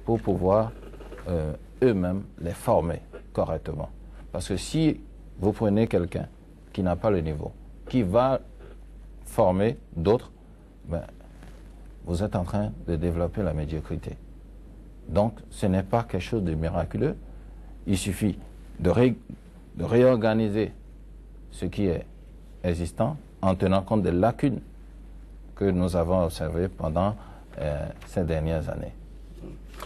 pour pouvoir eux-mêmes les former correctement. Parce que si vous prenez quelqu'un qui n'a pas le niveau, qui va former d'autres, ben, vous êtes en train de développer la médiocrité. Donc, ce n'est pas quelque chose de miraculeux. Il suffit de réorganiser ce qui est existant en tenant compte des lacunes que nous avons observées pendant ces dernières années.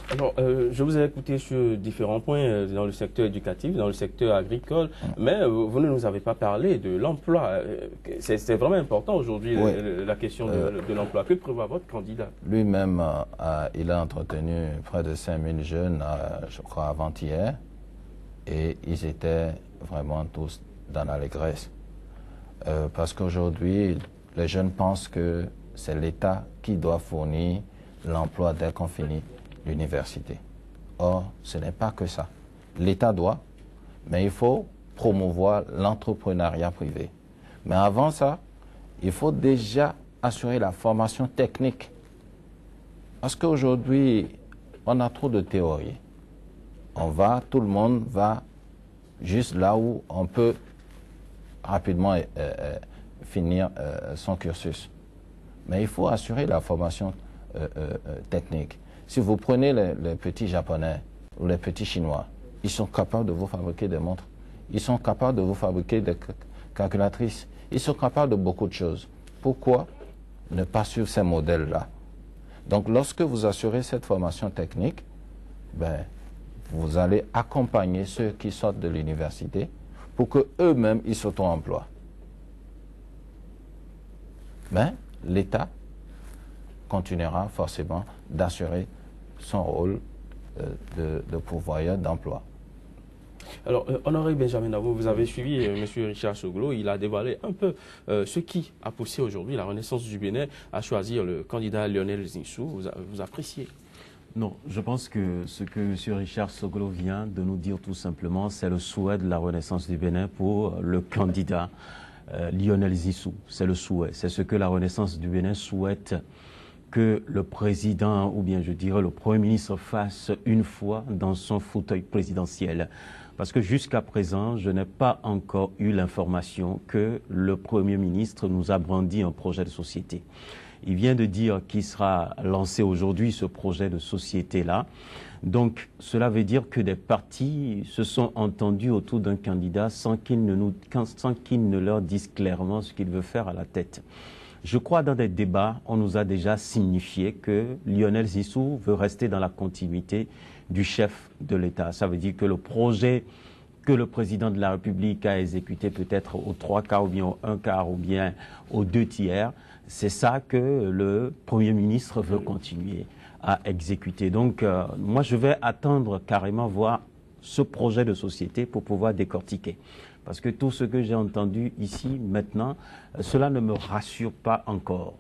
Alors, je vous ai écouté sur différents points dans le secteur éducatif, dans le secteur agricole, mais vous ne nous avez pas parlé de l'emploi. C'est vraiment important aujourd'hui, oui. La question de l'emploi. Que prévoit votre candidat? Lui-même, il a entretenu près de 5000 jeunes, je crois, avant-hier, et ils étaient vraiment tous dans l'allégresse. Parce qu'aujourd'hui, les jeunes pensent que c'est l'État qui doit fournir l'emploi dès qu'on finit l'université. Or, ce n'est pas que ça. L'État doit, mais il faut promouvoir l'entrepreneuriat privé. Mais avant ça, il faut déjà assurer la formation technique. Parce qu'aujourd'hui, on a trop de théories. Tout le monde va juste là où on peut rapidement finir son cursus. Mais il faut assurer la formation technique. Si vous prenez les petits Japonais ou les petits Chinois, ils sont capables de vous fabriquer des montres. Ils sont capables de vous fabriquer des calculatrices. Ils sont capables de beaucoup de choses. Pourquoi ne pas suivre ces modèles-là? Donc, lorsque vous assurez cette formation technique, ben, vous allez accompagner ceux qui sortent de l'université pour qu'eux-mêmes, ils s'auto-emploient. Mais l'État continuera forcément d'assurer son rôle de pourvoyeur d'emploi. Alors, Honoré Benjamin Dabo, vous avez suivi M. Richard Soglo. Il a dévoilé un peu ce qui a poussé aujourd'hui la Renaissance du Bénin à choisir le candidat Lionel Zinsou. Vous appréciez? Non, je pense que ce que M. Richard Soglo vient de nous dire tout simplement, c'est le souhait de la Renaissance du Bénin pour le candidat Lionel Zinsou. C'est le souhait. C'est ce que la Renaissance du Bénin souhaite que le président, ou bien je dirais le Premier ministre, fasse une fois dans son fauteuil présidentiel. Parce que jusqu'à présent, je n'ai pas encore eu l'information que le Premier ministre nous a brandi un projet de société. Il vient de dire qu'il sera lancé aujourd'hui, ce projet de société-là. Donc, cela veut dire que des partis se sont entendus autour d'un candidat sans qu'il ne leur dise clairement ce qu'il veut faire à la tête. Je crois dans des débats, on nous a déjà signifié que Lionel Zinsou veut rester dans la continuité du chef de l'État. Ça veut dire que le projet que le président de la République a exécuté peut-être aux 3/4 ou bien aux 1/4 ou bien aux 2/3, c'est ça que le Premier ministre veut continuer à exécuter. Donc, moi, je vais attendre carrément voir ce projet de société pour pouvoir décortiquer. Parce que tout ce que j'ai entendu ici, maintenant, cela ne me rassure pas encore.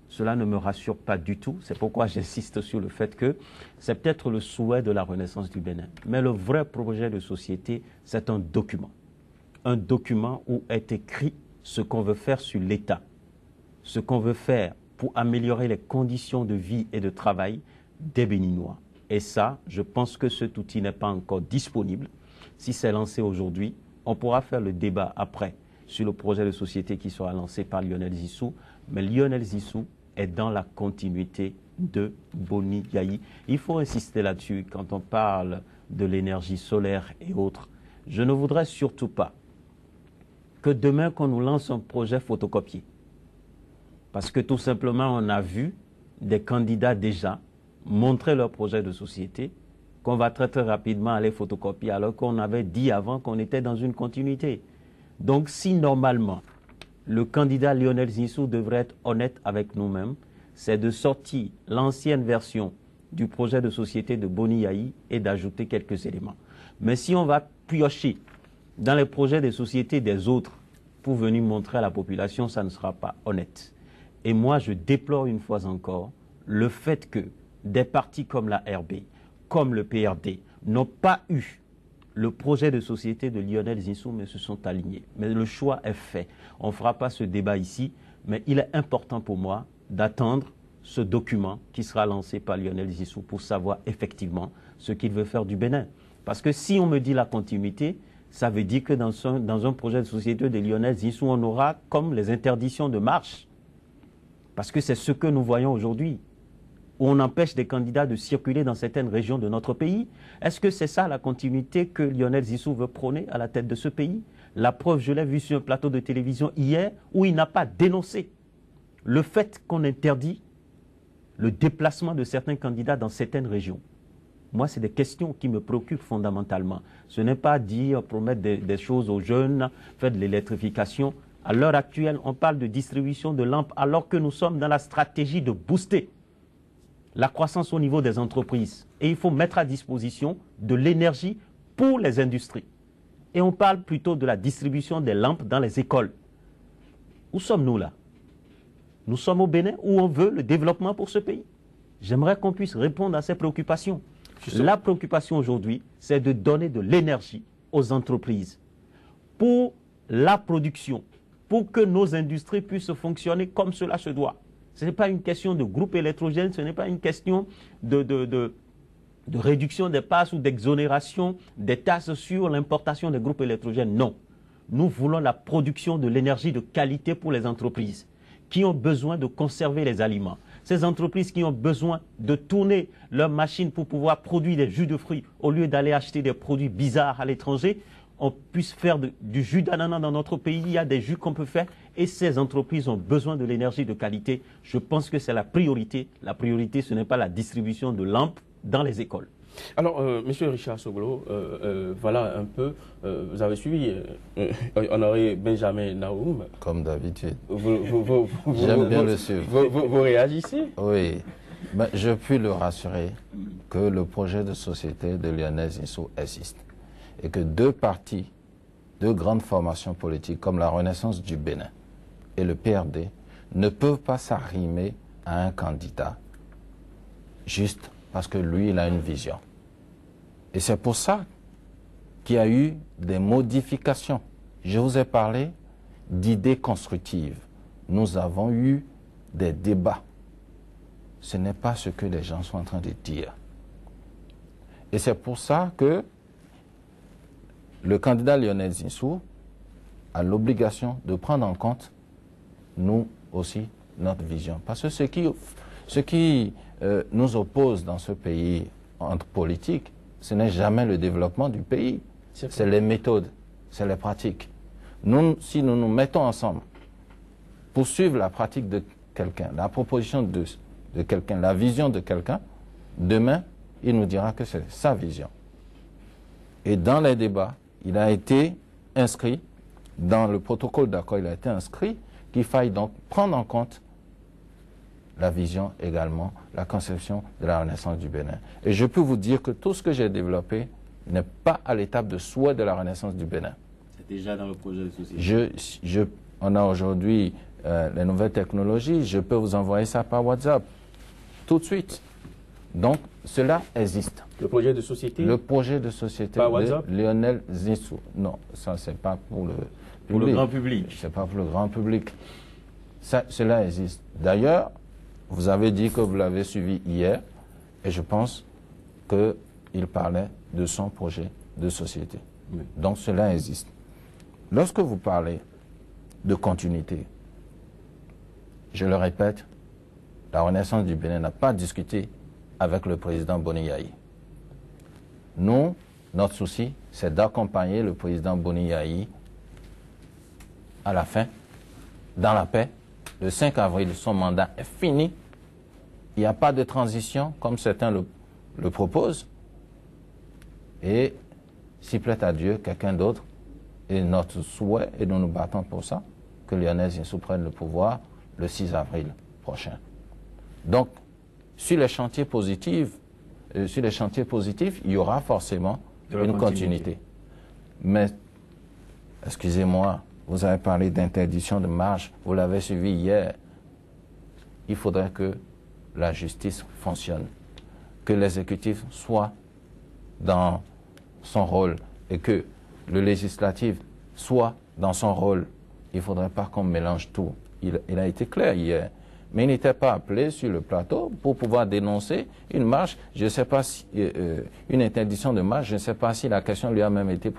Cela ne me rassure pas du tout. C'est pourquoi j'insiste sur le fait que c'est peut-être le souhait de la Renaissance du Bénin. Mais le vrai projet de société, c'est un document. Un document où est écrit ce qu'on veut faire sur l'État. Ce qu'on veut faire pour améliorer les conditions de vie et de travail des Béninois. Et ça, je pense que cet outil n'est pas encore disponible. Si c'est lancé aujourd'hui, on pourra faire le débat après sur le projet de société qui sera lancé par Lionel Zinsou. Mais Lionel Zinsou est dans la continuité de Boni Yayi. Il faut insister là-dessus quand on parle de l'énergie solaire et autres. Je ne voudrais surtout pas que demain qu'on nous lance un projet photocopié. Parce que tout simplement, on a vu des candidats déjà montrer leur projet de société qu'on va très rapidement aller photocopier alors qu'on avait dit avant qu'on était dans une continuité. Donc si normalement le candidat Lionel Zinsou devrait être honnête avec nous-mêmes, c'est de sortir l'ancienne version du projet de société de Boni Yayi et d'ajouter quelques éléments. Mais si on va piocher dans les projets de société des autres pour venir montrer à la population, ça ne sera pas honnête. Et moi, je déplore une fois encore le fait que des partis comme la RB, comme le PRD, n'ont pas eu le projet de société de Lionel Zinsou, mais se sont alignés. Mais le choix est fait. On ne fera pas ce débat ici, mais il est important pour moi d'attendre ce document qui sera lancé par Lionel Zinsou pour savoir effectivement ce qu'il veut faire du Bénin. Parce que si on me dit la continuité, ça veut dire que dans un projet de société de Lionel Zinsou, on aura comme les interdictions de marche. Parce que c'est ce que nous voyons aujourd'hui, où on empêche des candidats de circuler dans certaines régions de notre pays. Est-ce que c'est ça la continuité que Lionel Zinsou veut prôner à la tête de ce pays? La preuve, je l'ai vu sur un plateau de télévision hier, où il n'a pas dénoncé le fait qu'on interdit le déplacement de certains candidats dans certaines régions. Moi, c'est des questions qui me préoccupent fondamentalement. Ce n'est pas dire, promettre des choses aux jeunes, faire de l'électrification. À l'heure actuelle, on parle de distribution de lampes alors que nous sommes dans la stratégie de booster la croissance au niveau des entreprises. Et il faut mettre à disposition de l'énergie pour les industries. Et on parle plutôt de la distribution des lampes dans les écoles. Où sommes-nous là? Nous sommes au Bénin où on veut le développement pour ce pays. J'aimerais qu'on puisse répondre à ces préoccupations. La préoccupation aujourd'hui, c'est de donner de l'énergie aux entreprises pour la production, pour que nos industries puissent fonctionner comme cela se doit. Ce n'est pas une question de groupe électrogène, ce n'est pas une question de réduction des passes ou d'exonération des taxes sur l'importation des groupes électrogènes. Non. Nous voulons la production de l'énergie de qualité pour les entreprises qui ont besoin de conserver les aliments. Ces entreprises qui ont besoin de tourner leurs machines pour pouvoir produire des jus de fruits au lieu d'aller acheter des produits bizarres à l'étranger, on puisse faire du jus d'ananas dans notre pays. Il y a des jus qu'on peut faire et ces entreprises ont besoin de l'énergie de qualité. Je pense que c'est la priorité. La priorité, ce n'est pas la distribution de lampes dans les écoles. Alors, Monsieur Richard Soglo, voilà un peu, vous avez suivi Honoré Benjamin Naoum. Comme d'habitude. J'aime bien le suivre. Vous réagissez? Oui. Ben, je puis le rassurer que le projet de société de Lionel Zinsou existe. Et que deux partis, deux grandes formations politiques comme la Renaissance du Bénin et le PRD ne peuvent pas s'arrimer à un candidat juste parce que lui, il a une vision. Et c'est pour ça qu'il y a eu des modifications. Je vous ai parlé d'idées constructives. Nous avons eu des débats. Ce n'est pas ce que les gens sont en train de dire. Et c'est pour ça que le candidat Lionel Zinsou a l'obligation de prendre en compte, nous aussi, notre vision. Parce que ce qui nous oppose dans ce pays entre politiques, ce n'est jamais le développement du pays. C'est les méthodes, c'est les pratiques. Nous, si nous nous mettons ensemble pour suivre la pratique de quelqu'un, la proposition de quelqu'un, la vision de quelqu'un, demain, il nous dira que c'est sa vision. Et dans les débats, il a été inscrit, dans le protocole d'accord, il a été inscrit qu'il faille donc prendre en compte la vision également, la conception de la Renaissance du Bénin. Et je peux vous dire que tout ce que j'ai développé n'est pas à l'étape de souhait de la Renaissance du Bénin. C'est déjà dans le projet de société. On a aujourd'hui les nouvelles technologies, je peux vous envoyer ça par WhatsApp tout de suite. Donc, cela existe. Le projet de société? Le projet de société de Lionel Zinsou. Non, ça, c'est pas pour le public. Pour le grand public. C'est pas pour le grand public. Cela existe. D'ailleurs, vous avez dit que vous l'avez suivi hier, et je pense qu'il parlait de son projet de société. Oui. Donc, cela existe. Lorsque vous parlez de continuité, je le répète, la Renaissance du Bénin n'a pas discuté avec le président Boni Yayi. Nous, notre souci, c'est d'accompagner le président Boni Yayi à la fin, dans la paix. Le 5 avril, son mandat est fini. Il n'y a pas de transition, comme certains le proposent. Et s'il plaît à Dieu, quelqu'un d'autre, et notre souhait, et nous nous battons pour ça, que Lionel Zinsou prenne le pouvoir le 6 avril prochain. Donc, sur les chantiers positifs, il y aura forcément une continuité. Mais, excusez-moi, vous avez parlé d'interdiction de marche, vous l'avez suivi hier. Il faudrait que la justice fonctionne, que l'exécutif soit dans son rôle et que le législatif soit dans son rôle. Il ne faudrait pas qu'on mélange tout. Il a été clair hier. mais il n'était pas appelé sur le plateau pour pouvoir dénoncer une marche, je ne sais pas si, une interdiction de marche, je ne sais pas si la question lui a même été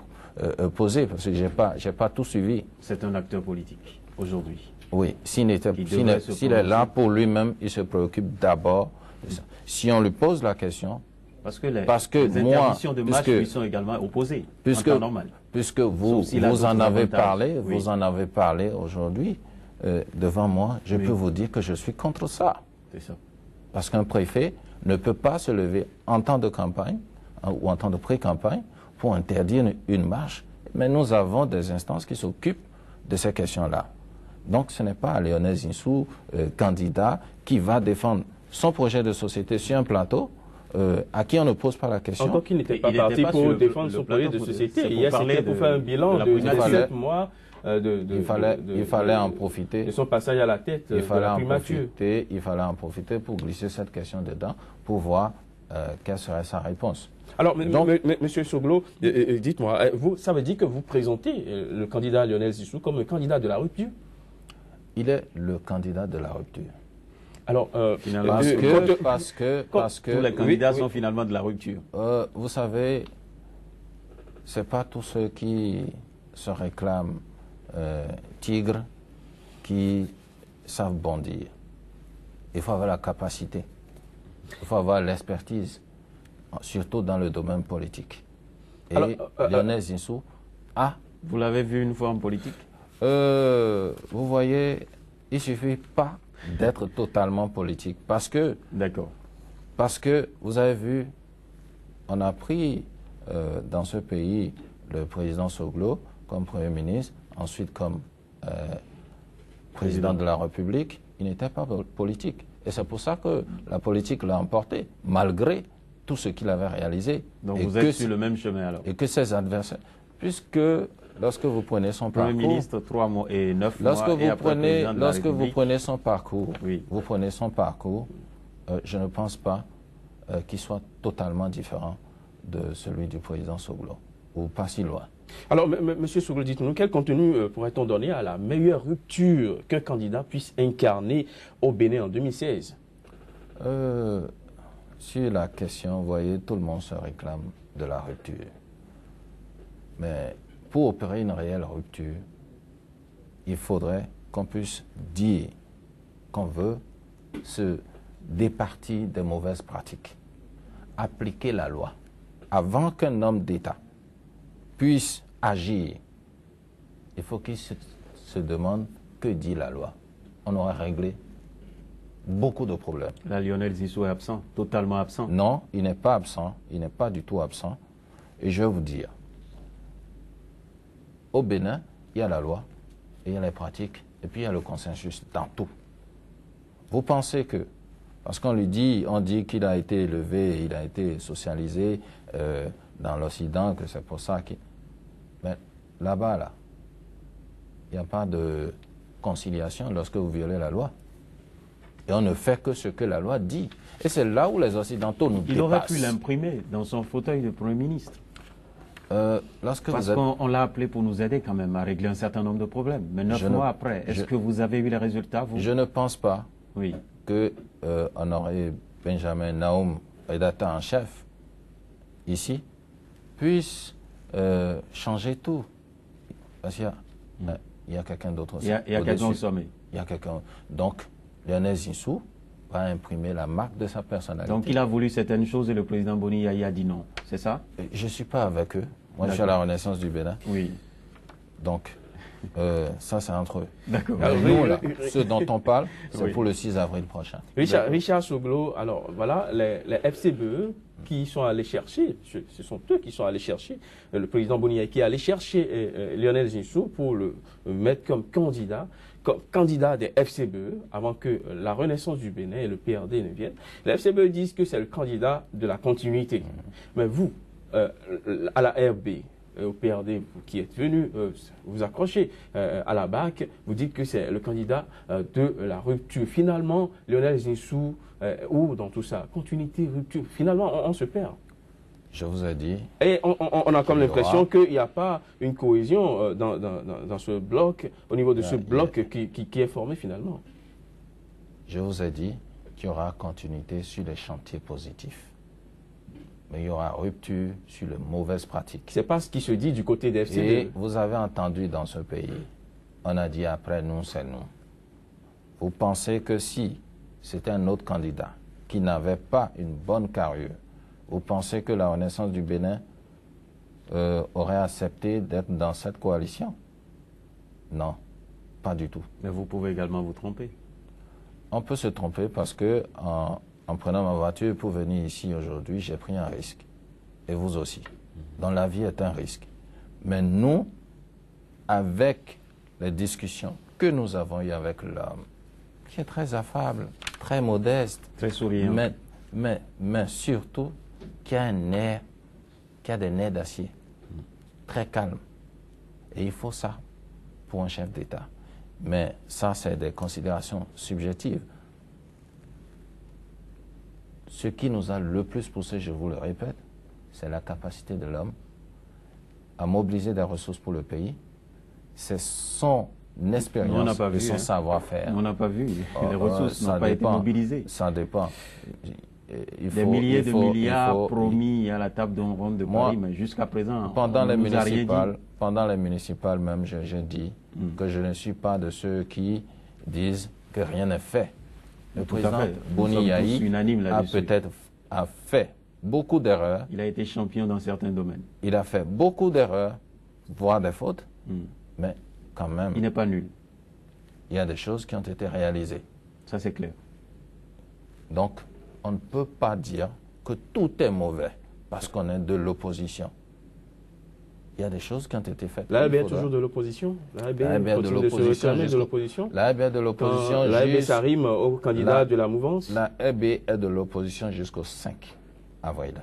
posée, parce que j'ai pas tout suivi. C'est un acteur politique, aujourd'hui. Oui, s'il est là pour lui-même, il se préoccupe d'abord de ça. Si on lui pose la question, parce que les interdictions de marche lui sont également opposées, en temps normal. Puisque vous en avez parlé, vous en avez parlé aujourd'hui, devant moi, je peux vous dire que je suis contre ça. C'est ça. Parce qu'un préfet ne peut pas se lever en temps de campagne ou en temps de pré-campagne pour interdire une marche. Mais nous avons des instances qui s'occupent de ces questions-là. Donc ce n'est pas Lionel Zinsou, candidat, qui va défendre son projet de société sur un plateau à qui on ne pose pas la question. Encore qu'il n'était pas parti pour défendre son projet de société. Hier, c'était pour faire un bilan de 7 mois il fallait en profiter. De son passage à la tête il fallait en profiter pour glisser cette question dedans, pour voir quelle serait sa réponse. Alors, Monsieur Soglo, dites-moi, ça veut dire que vous présentez le candidat Lionel Zinsou comme le candidat de la rupture? Il est le candidat de la rupture. Alors, finalement, parce que tous les candidats sont finalement de la rupture. Vous savez, c'est pas tous ceux qui se réclament tigres qui savent bondir. Il faut avoir la capacité, il faut avoir l'expertise, surtout dans le domaine politique. Et Lionel Zinsou a... Vous l'avez vu une fois en politique? Vous voyez, il ne suffit pas d'être totalement politique. Parce que vous avez vu, on a pris dans ce pays le président Soglo comme Premier ministre, ensuite comme président de la République. Il n'était pas politique. Et c'est pour ça que la politique l'a emporté, malgré tout ce qu'il avait réalisé. Donc vous êtes sur le même chemin alors? Et que ses adversaires... Puisque lorsque vous prenez son parcours... Premier ministre, 3 mois et 9 mois, lorsque vous prenez son parcours, je ne pense pas qu'il soit totalement différent de celui du président Soglo, ou pas si loin. Alors, Monsieur Soglo, dites-nous, quel contenu pourrait-on donner à la meilleure rupture qu'un candidat puisse incarner au Bénin en 2016? Sur la question, vous voyez, tout le monde se réclame de la rupture. Mais pour opérer une réelle rupture, il faudrait qu'on puisse dire qu'on veut se départir des mauvaises pratiques, appliquer la loi. Avant qu'un homme d'État puisse agir, il faut qu'il se demande que dit la loi. On aura réglé beaucoup de problèmes. Là, Lionel Zinsou est absent, totalement absent? Non, il n'est pas absent, il n'est pas du tout absent. Et je vais vous dire, au Bénin, il y a la loi, et il y a les pratiques, et puis il y a le consensus dans tout. Vous pensez que, parce qu'on lui dit, on dit qu'il a été élevé, il a été socialisé dans l'Occident, que c'est pour ça qu'il... Mais là-bas, là, il n'y a pas de conciliation lorsque vous violez la loi. Et on ne fait que ce que la loi dit. Et c'est là où les Occidentaux nous dépassent. Il aurait pu l'imprimer dans son fauteuil de Premier ministre. Parce qu'on l'a appelé pour nous aider quand même à régler un certain nombre de problèmes. Mais 9 mois après, est-ce que vous avez eu les résultats, vous? Je ne pense pas que Honoré Benjamin Naoum, rédacteur en chef, ici, puisse changer tout. Parce qu'il y a quelqu'un d'autre. Il y a quelqu'un au sommet. Il y a quelqu'un. Donc, Lionel Zinsou va imprimer la marque de sa personnalité. Donc il a voulu certaines choses et le président Boni Yayi a dit non, c'est ça? Je ne suis pas avec eux. Moi, je suis à la Renaissance du Bénin. Oui. Donc, ça, c'est entre eux. D'accord. Alors, nous, là, ceux dont on parle, c'est pour le 6 avril prochain. Richard Soglo, alors voilà, les FCBE qui sont allés chercher, ce sont eux qui sont allés chercher, le président Boni Yayi qui est allé chercher Lionel Zinsou pour le mettre comme candidat des FCBE avant que la Renaissance du Bénin et le PRD ne viennent. Les FCBE disent que c'est le candidat de la continuité. Mais vous, à la RB, au PRD, vous qui êtes venu vous accrocher à la BAC, vous dites que c'est le candidat de la rupture. Finalement, Lionel Zinsou, ou dans tout ça, continuité, rupture, finalement, on se perd. Je vous ai dit. Et on a comme l'impression qu'il n'y a pas une cohésion dans ce bloc, au niveau de ce bloc qui est formé finalement. Je vous ai dit qu'il y aura continuité sur les chantiers positifs. Mais il y aura rupture sur les mauvaises pratiques. C'est pas ce qui se dit du côté des FCD. Et vous avez entendu dans ce pays, on a dit après nous, c'est nous. Vous pensez que si c'était un autre candidat qui n'avait pas une bonne carrure, vous pensez que la Renaissance du Bénin aurait accepté d'être dans cette coalition? Non, pas du tout. Mais vous pouvez également vous tromper. On peut se tromper parce que en prenant ma voiture pour venir ici aujourd'hui, j'ai pris un risque. Et vous aussi. Donc la vie est un risque. Mais nous, avec les discussions que nous avons eues avec l'homme, qui est très affable, très modeste, très souriant, mais surtout qui a un air, qui a des nerfs d'acier, très calme. Et il faut ça pour un chef d'État. Mais ça, c'est des considérations subjectives. Ce qui nous a le plus poussé, je vous le répète, c'est la capacité de l'homme à mobiliser des ressources pour le pays. C'est son expérience et son savoir-faire. On n'a pas vu. Les ressources n'ont pas été mobilisées. Ça dépend. Des milliers de milliards promis à la table d'un rond de Paris, mais jusqu'à présent, pendant les municipales même, j'ai dit que je ne suis pas de ceux qui disent que rien n'est fait. Le président Boni Yahi a fait beaucoup d'erreurs. Il a été champion dans certains domaines. Il a fait beaucoup d'erreurs, voire des fautes, mais quand même... Il n'est pas nul. Il y a des choses qui ont été réalisées. Ça, c'est clair. Donc, on ne peut pas dire que tout est mauvais parce qu'on est de l'opposition. Il y a des choses qui ont été faites. L'AEB est toujours de l'opposition. L'AEB est de l'opposition. L'AEB est de l'opposition. L'AEB, ça rime au candidat de la mouvance. L'AEB est de l'opposition jusqu'au 5 avril.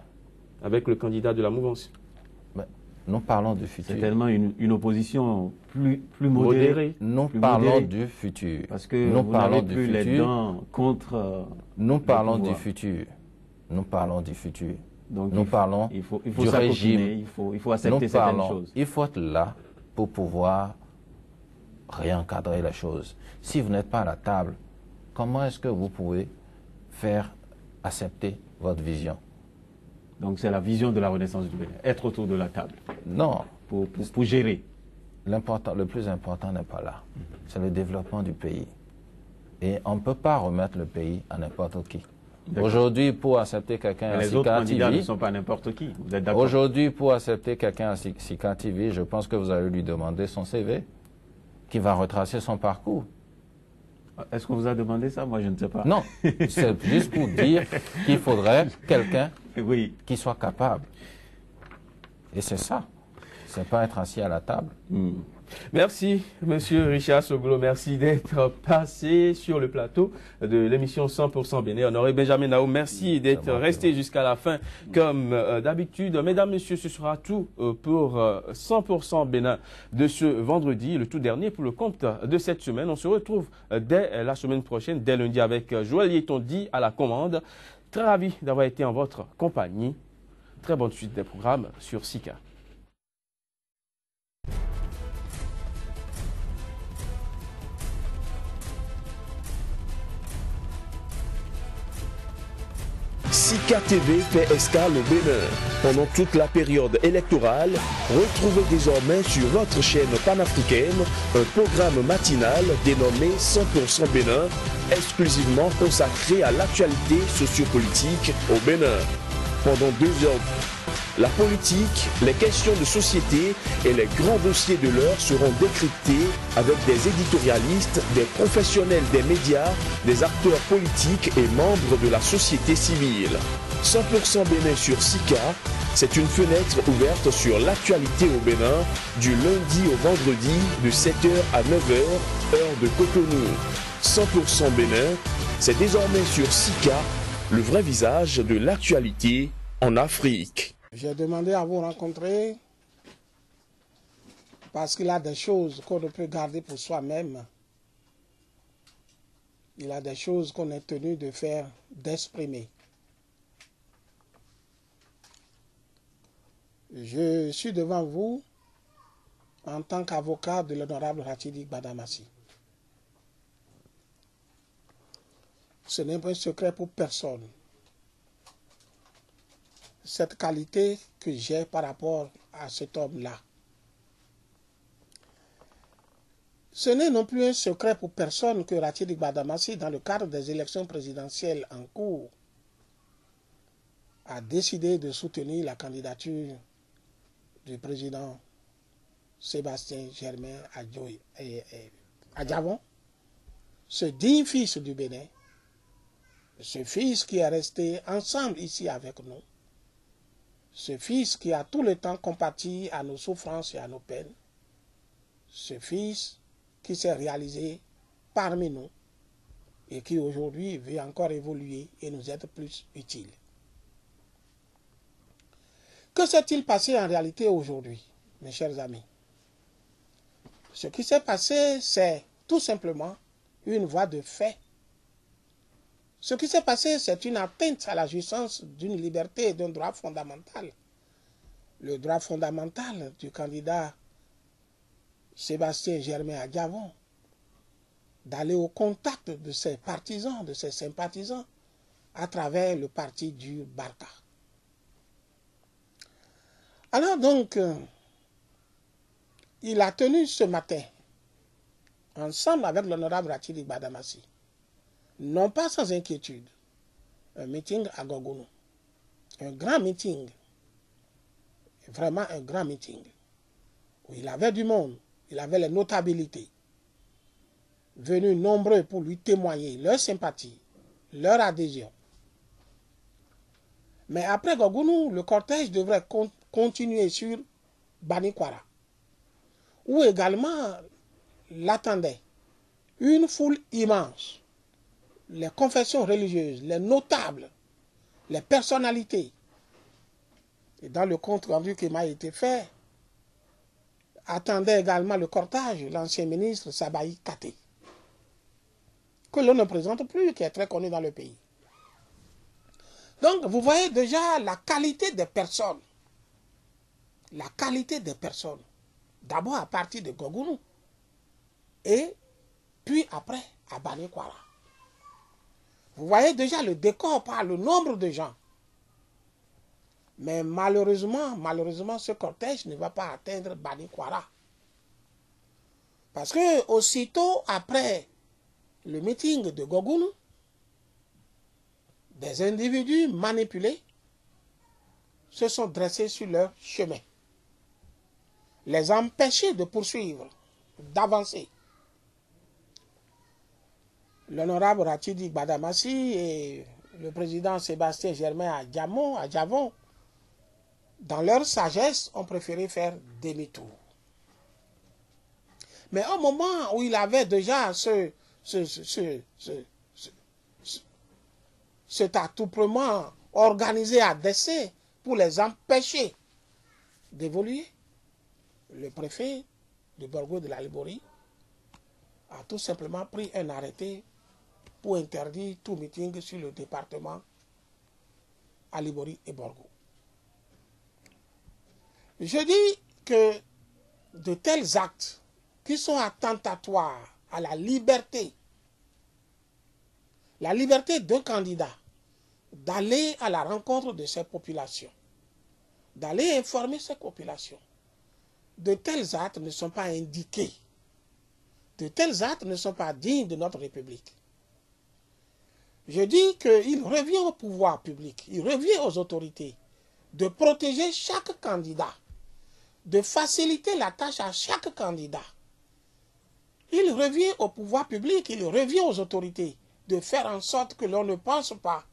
Avec le candidat de la mouvance. Mais nous parlons du futur. C'est tellement une opposition plus modérée. Nous parlons du futur. Parce que nous parlons plus les dents contre. Nous parlons du futur. Nous parlons du futur. Donc nous parlons du régime. Il faut accepter certaines choses. Il faut être là pour pouvoir réencadrer les choses. Si vous n'êtes pas à la table, comment est-ce que vous pouvez faire accepter votre vision? Donc c'est la vision de la Renaissance du Bénin, être autour de la table. Non. Pour gérer. Le plus important n'est pas là. C'est le développement du pays. Et on ne peut pas remettre le pays à n'importe qui. Aujourd'hui, pour accepter quelqu'un à Sika TV... Les autres candidats ne sont pas n'importe qui, vous êtes d'accord? Aujourd'hui, pour accepter quelqu'un à Sika TV, je pense que vous allez lui demander son CV, qui va retracer son parcours. Est-ce qu'on vous a demandé ça? Moi, je ne sais pas. Non, c'est juste pour dire qu'il faudrait quelqu'un qui soit capable. Et c'est ça. C'est pas être assis à la table. Merci, Monsieur Richard Soglo. Merci d'être passé sur le plateau de l'émission 100% Bénin. Honoré Benjamin Nao, merci d'être resté jusqu'à la fin comme d'habitude. Mesdames, Messieurs, ce sera tout pour 100% Bénin de ce vendredi, le tout dernier pour le compte de cette semaine. On se retrouve dès la semaine prochaine, dès lundi, avec Joël Yetondi à la commande. Très ravi d'avoir été en votre compagnie. Très bonne suite des programmes sur Sika. Sika TV fait escale au Bénin. Pendant toute la période électorale, retrouvez désormais sur votre chaîne panafricaine un programme matinal dénommé 100% Bénin, exclusivement consacré à l'actualité sociopolitique au Bénin. Pendant 2 heures, la politique, les questions de société et les grands dossiers de l'heure seront décryptés avec des éditorialistes, des professionnels des médias, des acteurs politiques et membres de la société civile. 100% Bénin sur Sika, c'est une fenêtre ouverte sur l'actualité au Bénin du lundi au vendredi de 7h à 9h, heure de Cotonou. 100% Bénin, c'est désormais sur Sika, le vrai visage de l'actualité en Afrique. J'ai demandé à vous rencontrer parce qu'il y a des choses qu'on ne peut garder pour soi-même. Il y a des choses qu'on est tenu de faire, d'exprimer. Je suis devant vous en tant qu'avocat de l'honorable Rachidi Badamassi. ce n'est pas un secret pour personne. Cette qualité que j'ai par rapport à cet homme-là. Ce n'est non plus un secret pour personne que Rachid Gbadamassi, dans le cadre des élections présidentielles en cours, a décidé de soutenir la candidature du président Sébastien Germain Adjavon, ce digne fils du Bénin, ce fils qui est resté ensemble ici avec nous, ce fils qui a tout le temps compati à nos souffrances et à nos peines, ce fils qui s'est réalisé parmi nous et qui aujourd'hui veut encore évoluer et nous être plus utile. Que s'est-il passé en réalité aujourd'hui, mes chers amis? Ce qui s'est passé, c'est tout simplement une voie de fait. Ce qui s'est passé, c'est une atteinte à la jouissance d'une liberté et d'un droit fondamental. Le droit fondamental du candidat Sébastien Germain Adjavon d'aller au contact de ses partisans, de ses sympathisants, à travers le parti du Barca. Alors donc, il a tenu ce matin, ensemble avec l'honorable Rachid Gbadamassi, non pas sans inquiétude, un meeting à Gogounou. Un grand meeting, vraiment un grand meeting, où il avait du monde, il avait les notabilités, venus nombreux pour lui témoigner leur sympathie, leur adhésion. Mais après Gogounou, le cortège devrait continuer sur Banikwara, où également l'attendait une foule immense, les confessions religieuses, les notables, les personnalités. Et dans le compte rendu qui m'a été fait, attendait également le cortège, l'ancien ministre Sabaï Kate, que l'on ne présente plus, qui est très connu dans le pays. Donc, vous voyez déjà la qualité des personnes. La qualité des personnes. D'abord à partir de Gogounou. Et puis après à Banikwara. Vous voyez déjà le décor par le nombre de gens. Mais malheureusement, ce cortège ne va pas atteindre Banikwara. Parce que aussitôt après le meeting de Gogounou, des individus manipulés se sont dressés sur leur chemin. Les empêcher de poursuivre, d'avancer. L'honorable Rachid Gbadamassi et le président Sébastien Germain Adjavon, dans leur sagesse, ont préféré faire demi-tour. Mais au moment où il avait déjà cet attroupement organisé à dessein pour les empêcher d'évoluer, le préfet de Borgo de la Liborie a tout simplement pris un arrêté pour interdire tout meeting sur le département à Liborie et Borgo. Je dis que de tels actes qui sont attentatoires à la liberté d'un candidat d'aller à la rencontre de ces populations, d'aller informer ces populations, de tels actes ne sont pas indiqués. De tels actes ne sont pas dignes de notre République. Je dis qu'il revient au pouvoir public, il revient aux autorités de protéger chaque candidat, de faciliter la tâche à chaque candidat. Il revient au pouvoir public, il revient aux autorités de faire en sorte que l'on ne pense pas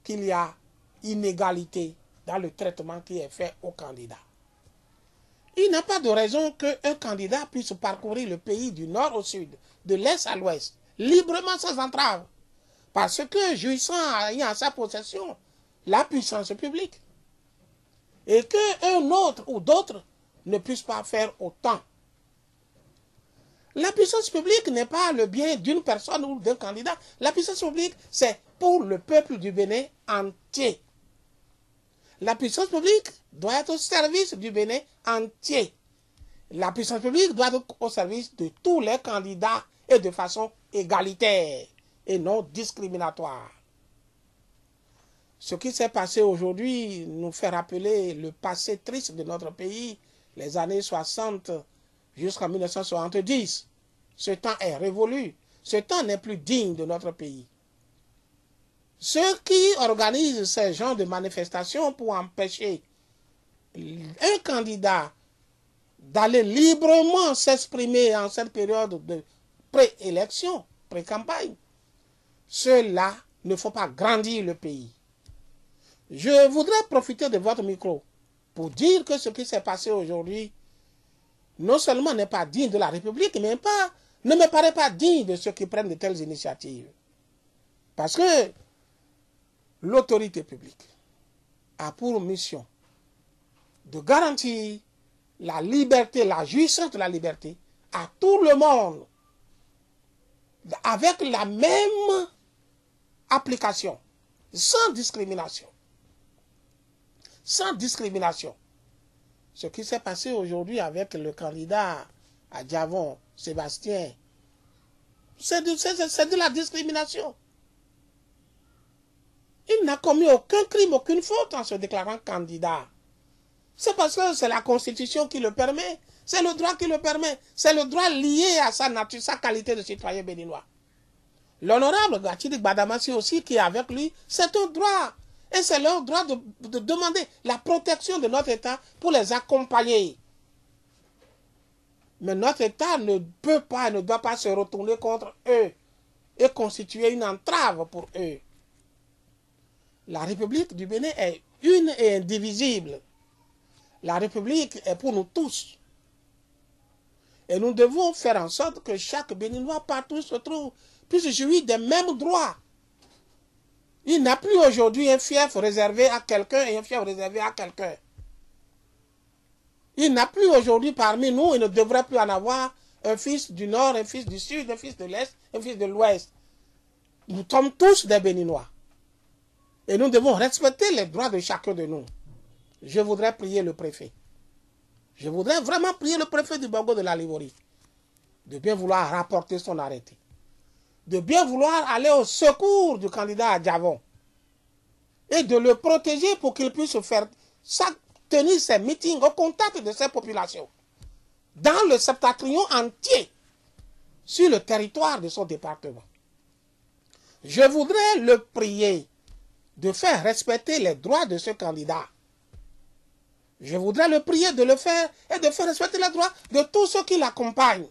qu'il y a inégalité dans le traitement qui est fait aux candidats. Il n'y a pas de raison qu'un candidat puisse parcourir le pays du nord au sud, de l'est à l'ouest, librement sans entrave, parce que jouissant ayant en sa possession la puissance publique, et qu'un autre ou d'autres ne puissent pas faire autant. La puissance publique n'est pas le bien d'une personne ou d'un candidat. La puissance publique, c'est pour le peuple du Bénin entier. La puissance publique doit être au service du Bénin entier. La puissance publique doit être au service de tous les candidats et de façon égalitaire. et non discriminatoire. Ce qui s'est passé aujourd'hui nous fait rappeler le passé triste de notre pays, les années 60 jusqu'en 1970. Ce temps est révolu. Ce temps n'est plus digne de notre pays. Ceux qui organisent ces genres de manifestations pour empêcher un candidat d'aller librement s'exprimer en cette période de pré-élection, pré-campagne, ceux-là ne font pas grandir le pays. Je voudrais profiter de votre micro pour dire que ce qui s'est passé aujourd'hui non seulement n'est pas digne de la République, mais ne me paraît pas digne de ceux qui prennent de telles initiatives. Parce que l'autorité publique a pour mission de garantir la liberté, la jouissance de la liberté à tout le monde, avec la même application, sans discrimination. Sans discrimination. Ce qui s'est passé aujourd'hui avec le candidat à Diavon, Sébastien, c'est de la discrimination. Il n'a commis aucun crime, aucune faute en se déclarant candidat. C'est parce que c'est la Constitution qui le permet, c'est le droit qui le permet, c'est le droit lié à sa nature, sa qualité de citoyen béninois. L'honorable Gatchidi Gbadamassi aussi, qui est avec lui, c'est un droit. Et c'est leur droit de demander la protection de notre État pour les accompagner. Mais notre État ne peut pas, ne doit pas se retourner contre eux et constituer une entrave pour eux. La République du Bénin est une et indivisible. La République est pour nous tous. Et nous devons faire en sorte que chaque Béninois partout se trouve puisse jouir des mêmes droits. Il n'a plus aujourd'hui un fief réservé à quelqu'un et un fief réservé à quelqu'un. Il n'a plus aujourd'hui parmi nous, il ne devrait plus en avoir un fils du Nord, un fils du Sud, un fils de l'Est, un fils de l'Ouest. Nous sommes tous des Béninois. Et nous devons respecter les droits de chacun de nous. Je voudrais prier le préfet. Je voudrais vraiment prier le préfet du Bongo de la Livorie de bien vouloir rapporter son arrêté. De bien vouloir aller au secours du candidat à Diavon et de le protéger pour qu'il puisse tenir ses meetings au contact de ces populations dans le septentrion entier sur le territoire de son département. Je voudrais le prier de faire respecter les droits de ce candidat. Je voudrais le prier de le faire et de faire respecter les droits de tous ceux qui l'accompagnent.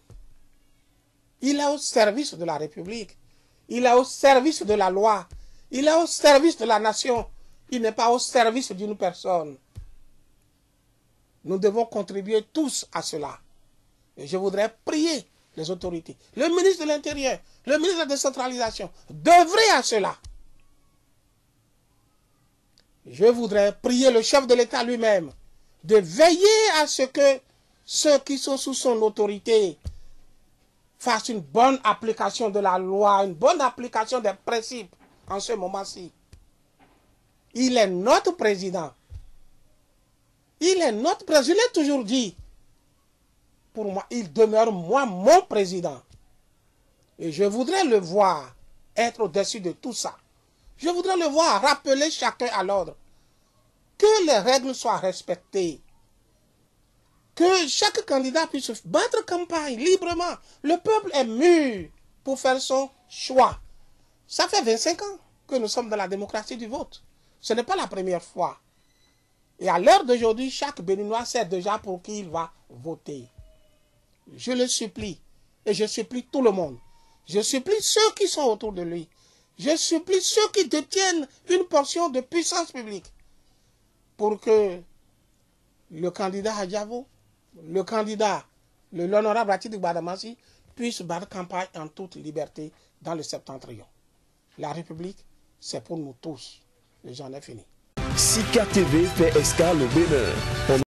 Il est au service de la République. Il est au service de la loi. Il est au service de la nation. Il n'est pas au service d'une personne. Nous devons contribuer tous à cela. Et je voudrais prier les autorités, le ministre de l'Intérieur, le ministre de la décentralisation, d'œuvrer à cela. Je voudrais prier le chef de l'État lui-même de veiller à ce que ceux qui sont sous son autorité fasse une bonne application de la loi, une bonne application des principes en ce moment-ci. Il est notre président. Il est notre président. Je l'ai toujours dit. Pour moi, il demeure mon président. Et je voudrais le voir être au-dessus de tout ça. Je voudrais le voir rappeler chacun à l'ordre. Que les règles soient respectées. Que chaque candidat puisse battre campagne librement. Le peuple est mûr pour faire son choix. Ça fait 25 ans que nous sommes dans la démocratie du vote. Ce n'est pas la première fois. Et à l'heure d'aujourd'hui, chaque Béninois sait déjà pour qui il va voter. Je le supplie. Et je supplie tout le monde. Je supplie ceux qui sont autour de lui. Je supplie ceux qui détiennent une portion de puissance publique. Pour que le candidat à Diavon, le candidat, l'honorable Gatchidi Gbadamassi, puisse battre campagne en toute liberté dans le septentrion. La République, c'est pour nous tous. Et j'en ai fini. Sika TV fait escale au Bénin.